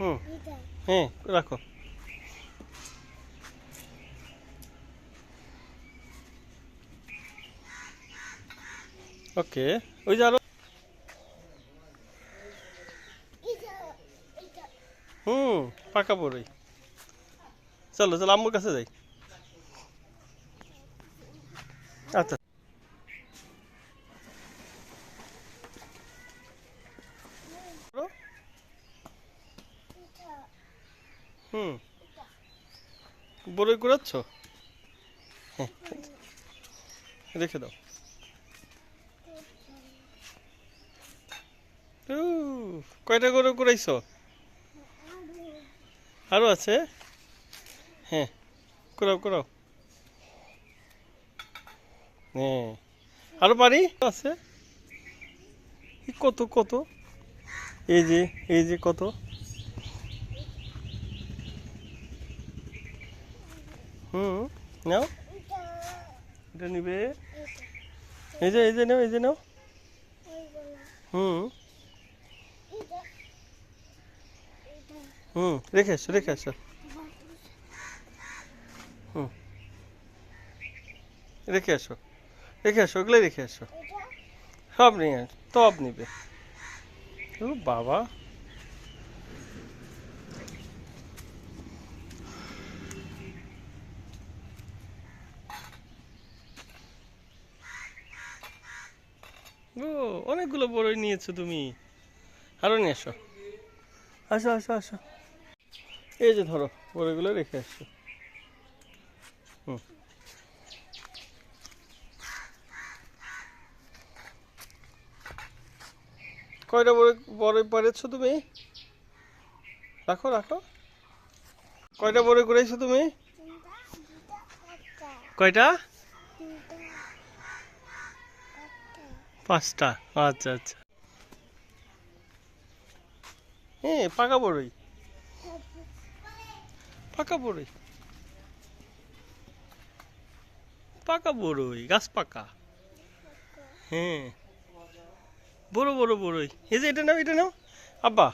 হুম, হ্যাঁ রাখো। ওকে, ওই যে আরো। হুম, পাকা বড়ই। চলো চলো আম্মুর কাছে যাই। আচ্ছা। হুম, বড়ই কুড়াচ্ছ? হ্যাঁ, রেখে দাও। কয়টা করে কুড়াইছো? আরো আছে? হ্যাঁ, কুড়াও কুড়াও। হ্যাঁ, আরো পারি আছে। কত কত? এই যে, এই যে কত। হুম, নাও। এটা নিবে। এই যে, এই যে নাও, এই যে নাও। হুম হুম, রেখে আসো রেখে আসো। হুম, রেখে আসো রেখে আসো, ওগুলোই রেখে আসো। সব নিয়ে আস, সব নিবে। ও বাবা। ও, অনেকগুলো বড়ই নিয়েছো তুমি। আরো নিয়ে আসো। আসো আসো আসো। এই যে ধরো, বড়ইগুলো রেখে আসো। হুম, কয়টা বড়ই বড়ই পারেছো তুমি? রাখো রাখো। কয়টা বড়ই কুড়াইছো তুমি? কয়টা? পাঁচটা। আচ্ছা আচ্ছা। হ্যাঁ, পাকা বড়ই। পাকা বড়ই। পাকা বড়ই, গাছ পাকা। হ্যাঁ, বড় বড় বড়ই। এই যে এটা নাও, এটা নাও। আব্বা।